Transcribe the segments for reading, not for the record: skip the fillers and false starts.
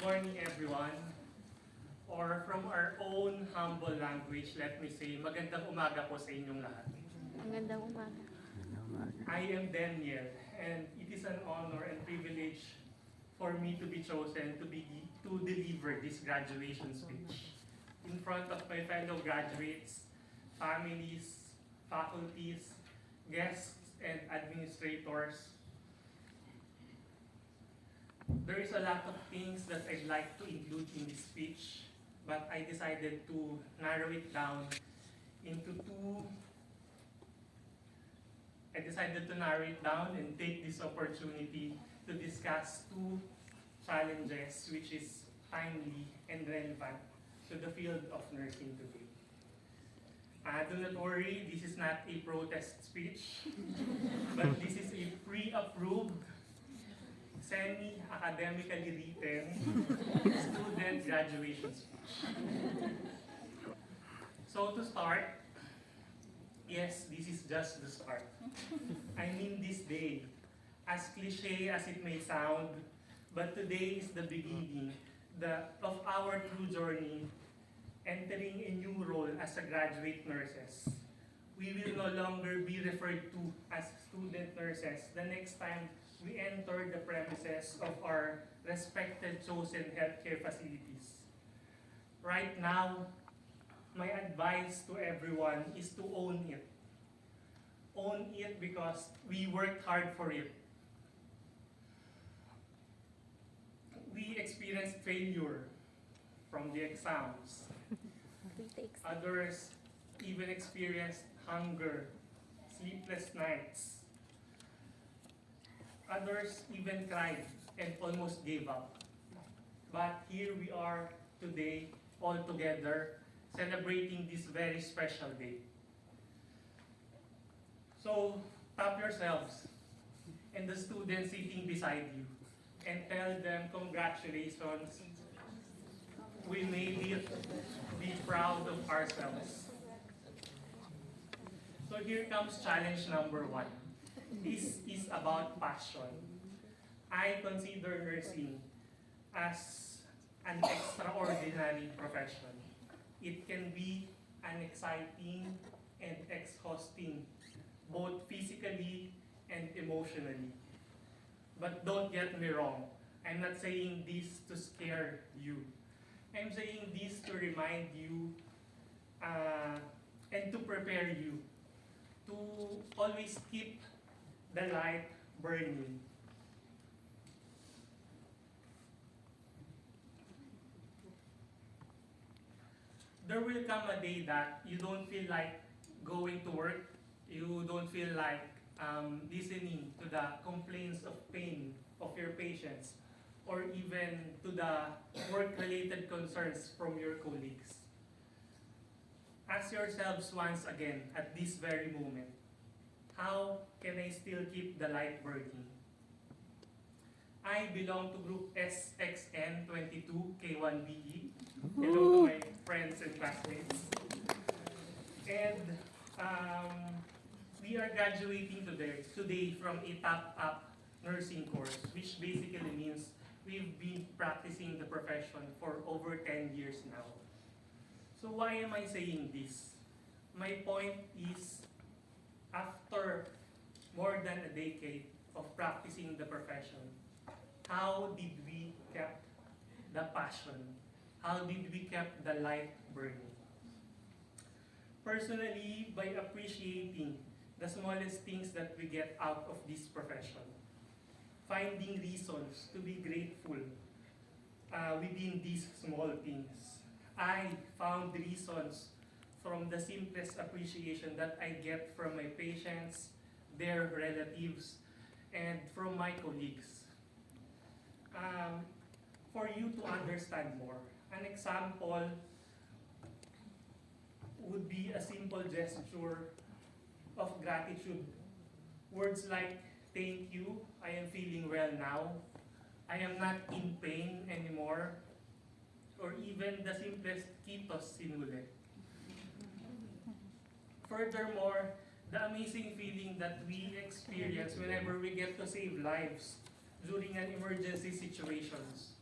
morning, everyone. Or from our own humble language, let me say, magandang umaga po sa inyong lahat. Magandang umaga. I am Denniell, and it is an honor and privilege for me to be chosen to deliver this graduation speech in front of my fellow graduates, families, faculties, guests, and administrators. There is a lot of things that I'd like to include in this speech, but I decided to narrow it down into two. I decided to narrow it down and take this opportunity to discuss two challenges which is timely and relevant to the field of nursing today. Do not worry, this is not a protest speech, but this is a pre-approved, semi-academically written student graduation speech. So to start, yes, this is just the start. I mean this day, as cliche as it may sound, but today is the beginning of our true journey, entering a new role as a graduate nurses. We will no longer be referred to as student nurses the next time we enter the premises of our respected chosen healthcare facilities. Right now, my advice to everyone is to own it. Own it because we worked hard for it. We experienced failure from the exams. Others even experienced hunger, sleepless nights. Others even cried and almost gave up. But here we are today, all together, celebrating this very special day. So, tap yourselves and the students sitting beside you and tell them congratulations. We made it. Be proud of ourselves. So here comes challenge number one. This is about passion. I consider nursing as an extraordinary profession. It can be an exciting and exhausting, both physically and emotionally. But don't get me wrong, I'm not saying this to scare you. I'm saying this to remind you and to prepare you to always keep the light burning. There will come a day that you don't feel like going to work, you don't feel like listening to the complaints of pain of your patients, or even to the work-related concerns from your colleagues. Ask yourselves once again at this very moment, how can I still keep the light burning? I belong to group SXN22K1BE. Hello to my friends and classmates. And we are graduating today from a top-up nursing course, which basically means we've been practicing the profession for over 10 years now. So why am I saying this? My point is, after more than a decade of practicing the profession, how did we keep the passion? How did we keep the light burning? Personally, by appreciating the smallest things that we get out of this profession, finding reasons to be grateful within these small things. I found reasons from the simplest appreciation that I get from my patients, their relatives, and from my colleagues. For you to understand more, an example would be a simple gesture of gratitude. Words like, thank you, I am feeling well now, I am not in pain anymore, or even the simplest kitos sinule. Furthermore, the amazing feeling that we experience whenever we get to save lives during an emergency situations.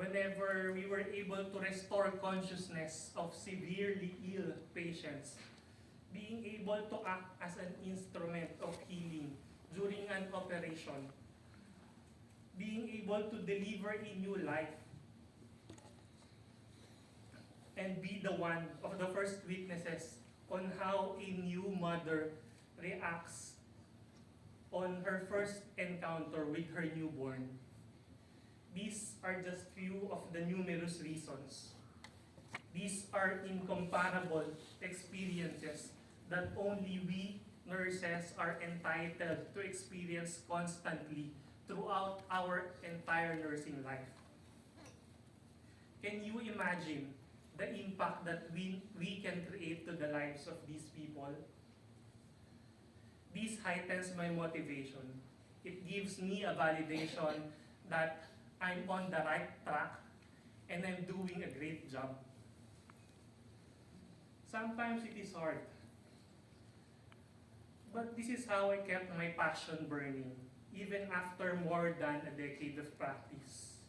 whenever we were able to restore consciousness of severely ill patients, being able to act as an instrument of healing during an operation, being able to deliver a new life, and be the one of the first witnesses on how a new mother reacts on her first encounter with her newborn. These are just few of the numerous reasons. These are incomparable experiences that only we nurses are entitled to experience constantly throughout our entire nursing life. Can you imagine the impact that we can create to the lives of these people? This heightens my motivation. It gives me a validation that I'm on the right track and I'm doing a great job. Sometimes it is hard, but this is how I kept my passion burning, even after more than a decade of practice.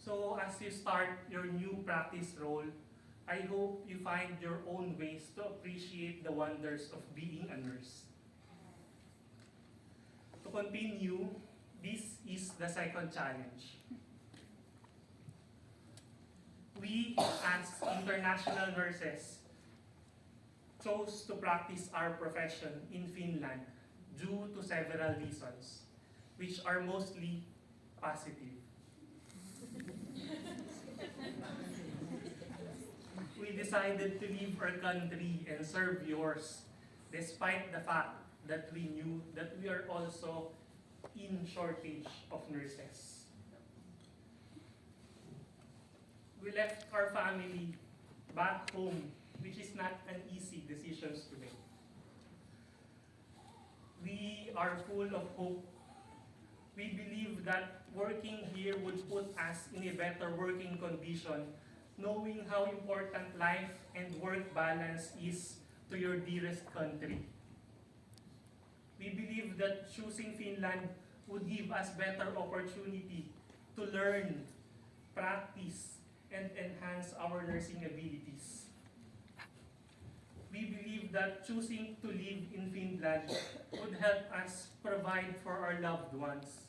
So as you start your new practice role, I hope you find your own ways to appreciate the wonders of being a nurse. To continue, this is the second challenge. We, as international nurses, chose to practice our profession in Finland due to several reasons, which are mostly positive. We decided to leave our country and serve yours, despite the fact that we knew that we are also in shortage of nurses. We left our family back home, which is not an easy decision to make. We are full of hope. We believe that working here would put us in a better working condition, knowing how important life and work balance is to your dearest country. We believe that choosing Finland would give us better opportunity to learn, practice, and enhance our nursing abilities. We believe that choosing to live in Finland would help us provide for our loved ones.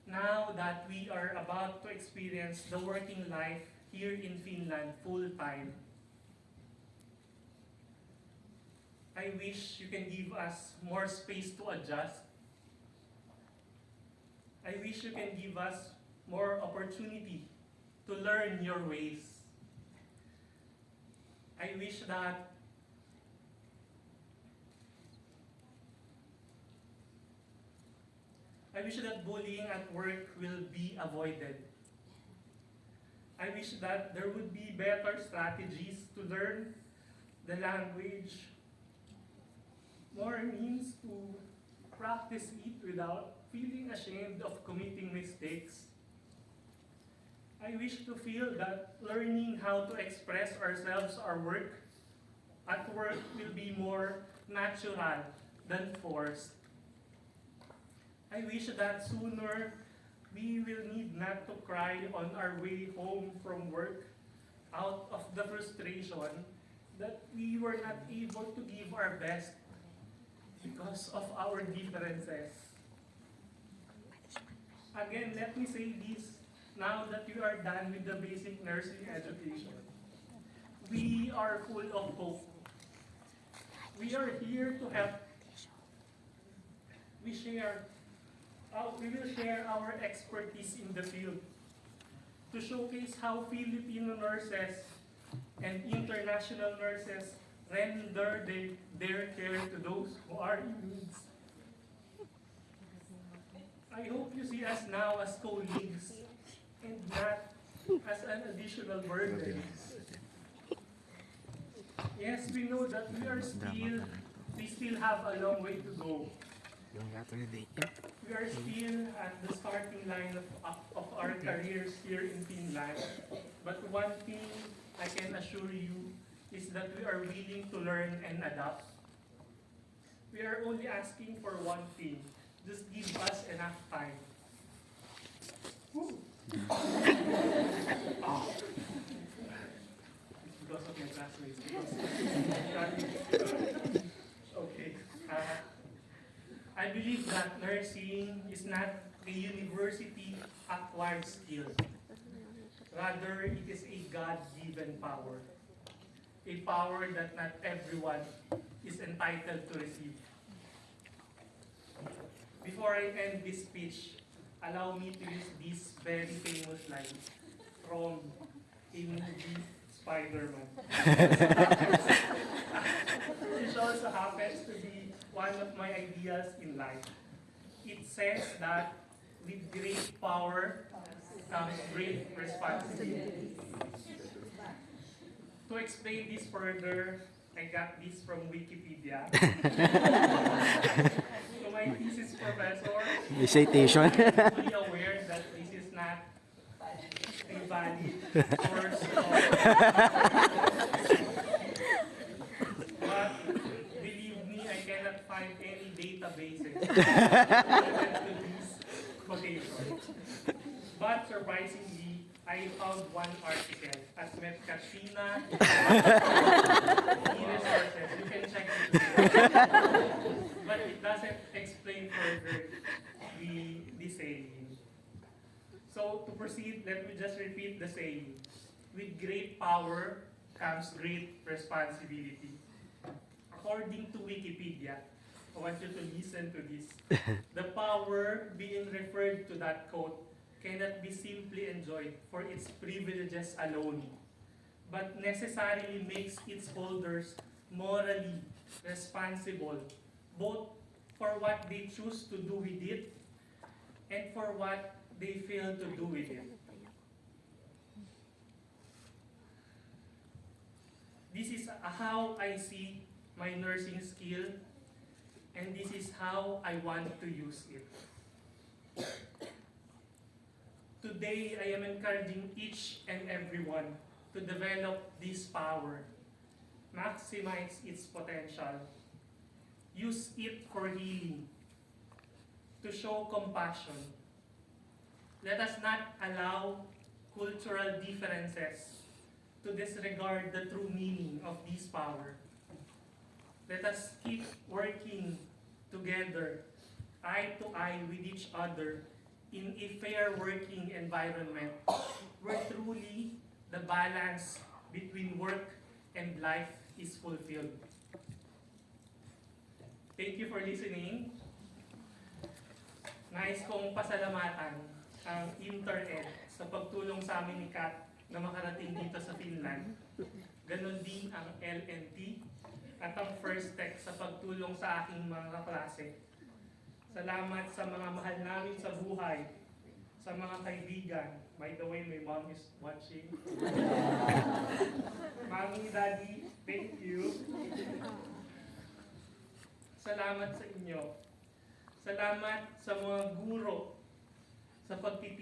Now that we are about to experience the working life here in Finland full-time, I wish you can give us more space to adjust. I wish you can give us more opportunity to learn your ways. I wish that bullying at work will be avoided. I wish that there would be better strategies to learn the language, more means to practice it without feeling ashamed of committing mistakes. I wish to feel that learning how to express ourselves at work will be more natural than forced. I wish that sooner we will need not to cry on our way home from work out of the frustration that we were not able to give our best because of our differences. Again, let me say this now that we are done with the basic nursing education. We are full of hope. We are here to help. We will share our expertise in the field to showcase how Filipino nurses and international nurses render their care to those who are in need. I hope you see us now as colleagues and not as an additional burden. Yes, we know that we still have a long way to go. We are still at the starting line of our careers here in Finland. But one thing I can assure you is that we are willing to learn and adapt. We are only asking for one thing. Just give us enough time. Woo. a university-acquired skill. Rather, it is a God-given power. A power that not everyone is entitled to receive. Before I end this speech, allow me to use this very famous line from a movie, Spider-Man. Which also happens to be one of my ideas in life. It says that with great power comes great responsibility. To explain this further, I got this from Wikipedia. So my thesis professor The citation. is fully aware that this is not a valid source of but believe me, I cannot find any databases related to these quotations. But surprisingly, I found one article at Metropolia resources. You can check it there. But it doesn't explain further the saying. So to proceed, let me just repeat the saying. With great power comes great responsibility. According to Wikipedia, I want you to listen to this. The power being referred to that quote cannot be simply enjoyed for its privileges alone, but necessarily makes its holders morally responsible, both for what they choose to do with it and for what they fail to do with it. This is how I see my nursing skill, and this is how I want to use it. Today, I am encouraging each and everyone to develop this power, maximize its potential, use it for healing, to show compassion. Let us not allow cultural differences to disregard the true meaning of this power. Let us keep working together, eye to eye with each other, in a fair working environment where truly the balance between work and life is fulfilled. Thank you for listening. Nais kong pasalamatan ang Inter-Ed sa pagtulong sa amin ni Kat na makarating dito sa Finland. Ganon din ang LNT at ang First Tech sa pagtulong sa aking mga kaklase. Salamat sa mga mahal namin sa buhay, sa mga kaibigan. By the way, my mom is watching. Mommy, Daddy, thank you. Salamat sa inyo. Salamat sa mga guro sa pagtitiis